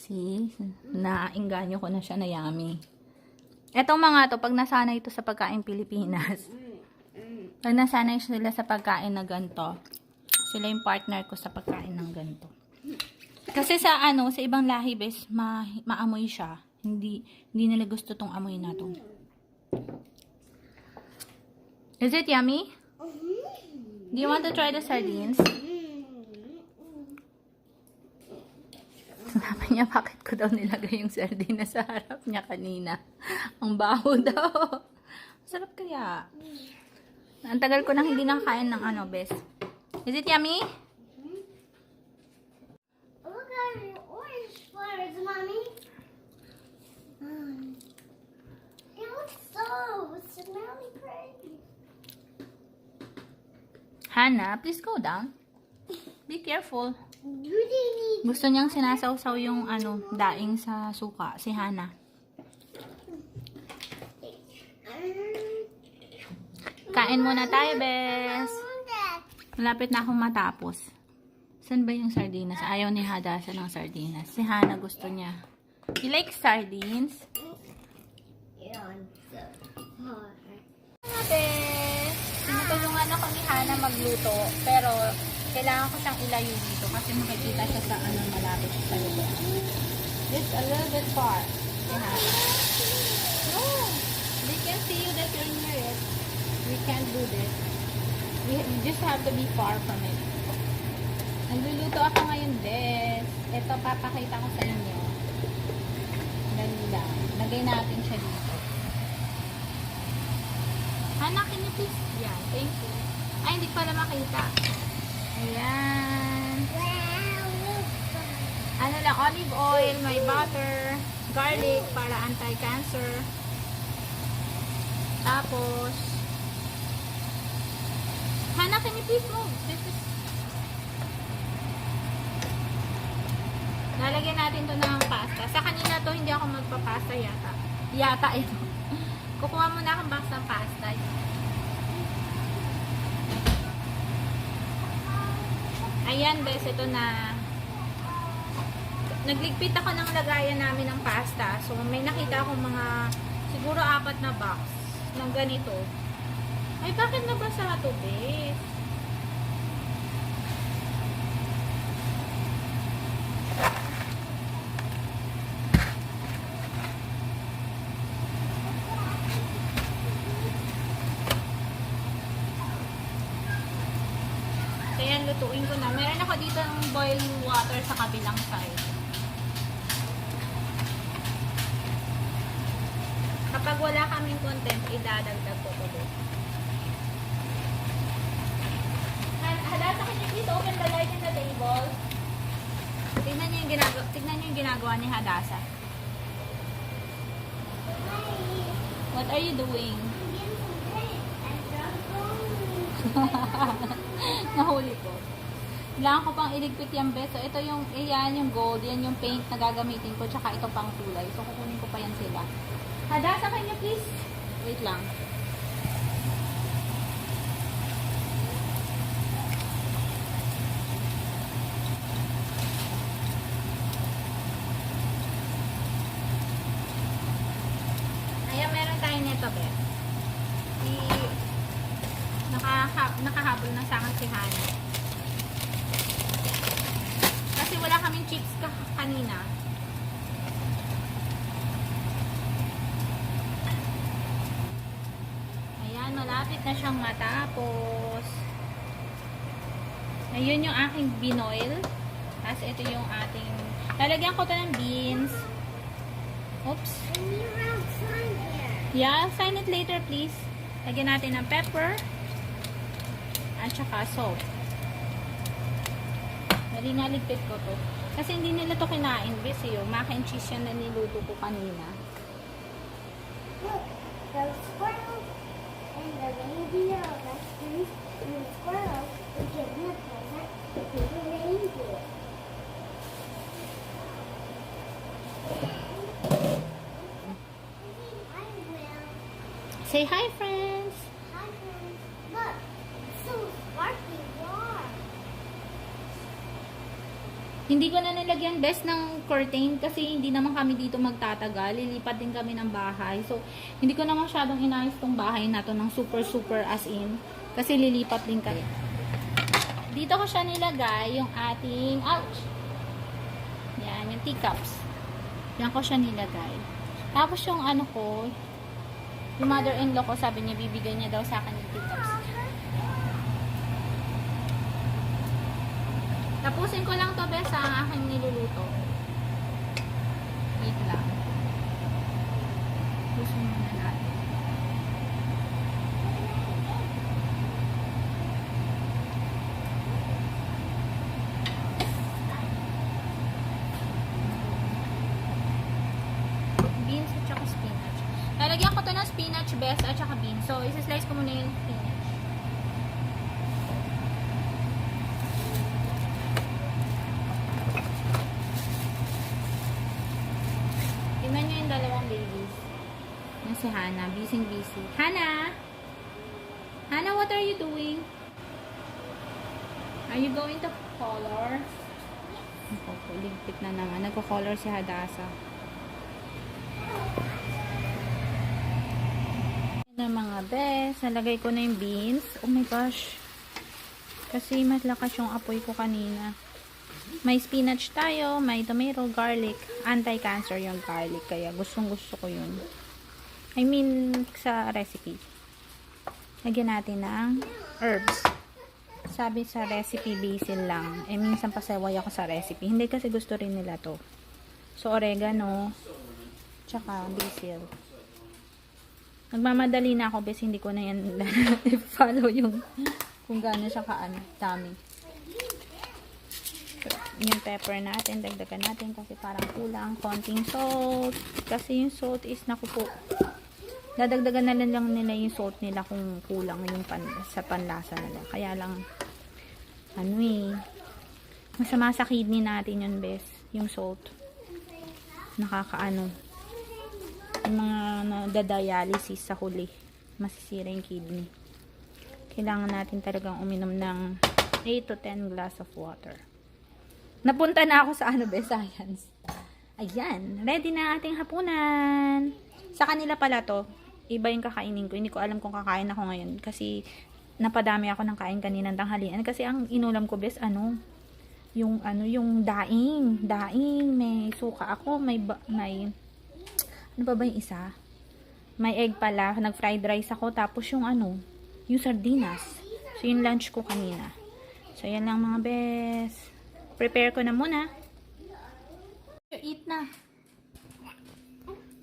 See? Nainganyo ko na siya na yummy. Etong mga to, pag nasanay ito sa pagkain Pilipinas, pag nasanay sila sa pagkain na ganito, sila yung partner ko sa pagkain ng ganito. Kasi sa sa ibang lahi, bes, maamoy siya. Hindi nila gusto tong amoy na to. Is it yummy? Do you want to try the sardines? Sabi niya, bakit ko daw nilagay yung sardines sa harap niya kanina? Ang baho daw. Sarap kaya. Ang tagal ko nang hindi nakakain ng bes. Is it yummy? Look at the orange flowers, Mommy. It looks so smelly pretty. Hannah, please go down. Be careful. You didn't Gusto niyang sinasawsaw yung daing sa suka, si Hannah. Kain muna tayo, bes. Malapit na akong matapos. Saan ba yung sardinas? Ayaw ni Hadasa ng sardinas. Si Hannah gusto niya. You like sardines? Bes, tinutulungan ako ni Hannah magluto. Pero, kailangan ko siyang ilayo dito kasi makikita siya sa malapit sa lugar. It's a little bit far. Si Hannah. No! They can see you that you're near it. We can't do this. You just have to be far from it. Nagluluto ako ngayon, Des. Ito, papakita ko sa inyo. Dali lang. Lagay natin siya dito. Hannah, can you please? Yan, thank you. Ay, hindi pala makita. Ayan. Ano lang, olive oil, may butter, garlic para anti-cancer. Tapos, Hannah, can you please move? This is... Lalagyan natin to ng pasta. Sa kanina to, hindi ako magpapasta yata. Yata ito. Kukuha muna akong box ng pasta. Ayan, bes, ito na. Nagligpit ako ng lagayan namin ng pasta. So, may nakita akong mga, siguro 4 na box ng ganito. Ay, bakit nabasa ito, bes? Ayan, lutuin ko na. Meron ako dito ng boiling water sa kabilang side. Kapag wala kaming content, idadagdag ko ulit. Hadasa, can you please open the light in the table? Tignan niyo yung ginagawa ni Hadasa. What are you doing? Nahuli ko. Kailangan ko pang iligpit yung bes. So, ito yung, yung gold. Yan yung paint na gagamitin ko. Tsaka ito pang kulay. So, kukunin ko pa yan sila. Hadasa, can you please? Wait lang. Ayan, meron tayo nito, bes. Nakahabol na sa akin si Hannah. Kasi wala kaming chips kanina. Ayan, malapit na siyang matapos. Ayun yung aking binoil. Tapos ito yung ating... Lalagyan ko to ng beans. Oops. Yeah, I'll sign it later, please. Lagyan natin ng pepper. At saka salt. Dali nga ligpit ko to. Kasi hindi nila to kinain, bes, yung mac and cheese yan na niluto ko kanina. Look, those squirrels and the reindeer are best friends, and the squirrels are giving a present to the reindeer. I will. Say hi, friends! Hi, friends. Look, it's so sparkly warm. Hindi ko na nilagyan best ng curtain kasi hindi naman kami dito magtatagal. Lilipat din kami ng bahay. So, hindi ko na masyadong inayos tong bahay na to ng super as in. Kasi lilipat din kayo. Dito ko siya nilagay yung ating, ouch! Yan, yung teacups. Yan ko siya nilagay. Tapos yung ano ko, yung mother-in-law ko, sabi niya, bibigay niya daw sa akin yung teacups. Tapusin ko lang to bes sa aking niluluto. Wait lang. Tapusin muna natin. Beans at saka spinach. Lalagyan ko to ng spinach bes at saka beans. So, isa-slice ko muna yung spinach. Tingnan nyo yung dalawang babies. Yan si Hana. Busy. Hana! Hana, what are you doing? Are you going to color? Ako, ligpit na naman. Nagko-color si Hadasa. Yan na mga bes. Nalagay ko na yung beans. Oh my gosh. Kasi mas lakas yung apoy ko kanina. May spinach tayo, may tomato, garlic. Anti-cancer yung garlic. Kaya gustong gusto ko yun. I mean, sa recipe. Lagyan natin ng herbs. Sabi sa recipe, basil lang. Eh, minsan pasaway ako sa recipe. Hindi kasi gusto rin nila to. So, oregano. Tsaka basil. Nagmamadali na ako kasi hindi ko na yan follow yung kung gaano siya dami. Yung pepper natin, dagdagan natin kasi parang kulang. Konting salt. Kasi yung salt is, naku po, dadagdagan na lang nila yung salt nila kung kulang yung sa panlasa nila. Kaya lang, masama sa kidney natin yun, bes. Yung salt. Nakakaano. Yung mga nadadialysis sa huli. Masisira yung kidney. Kailangan natin talagang uminom ng 8 to 10 glass of water. Napunta na ako sa science. Ayan, ready na ating hapunan. Sa kanila pala to, iba yung kakainin ko. Hindi ko alam kung kakain ako ngayon kasi napadami ako ng kain kaninang tanghalian. Kasi ang inulam ko bes, yung daing, may suka ako, may ano ba yung isa? May egg pala, nag-fried rice ako, tapos yung yung sardinas. So, yung lunch ko kanina. So, yan lang mga bes. Prepare ko na muna. Eat na.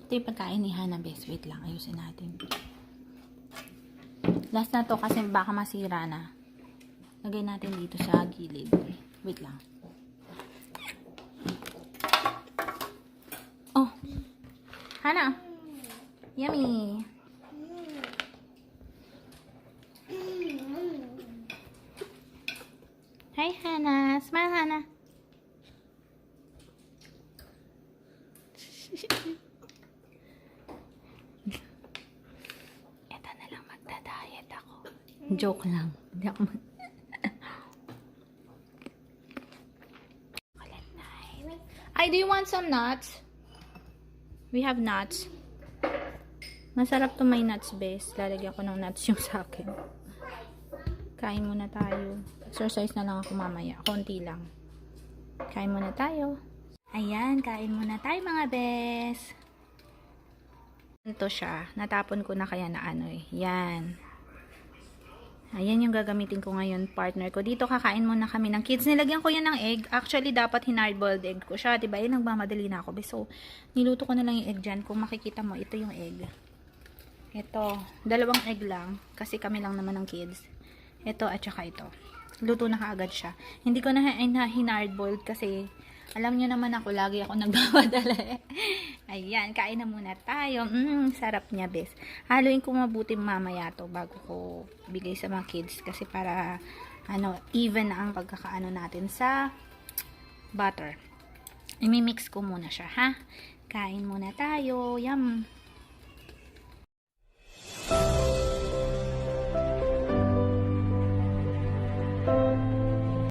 Ito yung pagkain ni Hana, bes. Wait lang, ayusin natin. Last na to kasi baka masira na. Lagay natin dito sa gilid. Wait lang. Oh. Hana. Yummy. Hi, Hana. Smile, Hana. Ito na lang, magda-diet ako. Joke lang. Hindi ako chocolate night. Ay, do you want some nuts? We have nuts. Masarap to may nuts, bes. Lalagyan ko ng nuts yung sa akin. Kain muna tayo. Exercise na lang ako mamaya. Konti lang. Kain muna tayo. Ayan, kain muna tayo mga bes. Ito siya. Natapon ko na kaya na Yan. Ayan yung gagamitin ko ngayon, partner ko. Dito kakain muna kami ng kids. Nilagyan ko yan ng egg. Actually, dapat hard-boiled egg ko siya. Diba? Yan, nagmamadali na ako. So, niluto ko na lang yung egg dyan. Kung makikita mo, ito yung egg. Ito. 2 egg lang. Kasi kami lang naman ng kids. Ito at saka ito. Luto na kaagad siya. Hindi ko na hard-boiled kasi alam niyo naman ako, lagi ako nagmamadali. Ayan, kain na muna tayo. Sarap niya, bes. Haluin ko mabuti mamaya to bago ko bigay sa mga kids kasi para even na ang pagkakaano natin sa butter. I-mix ko muna siya, ha? Kain muna tayo. Yum!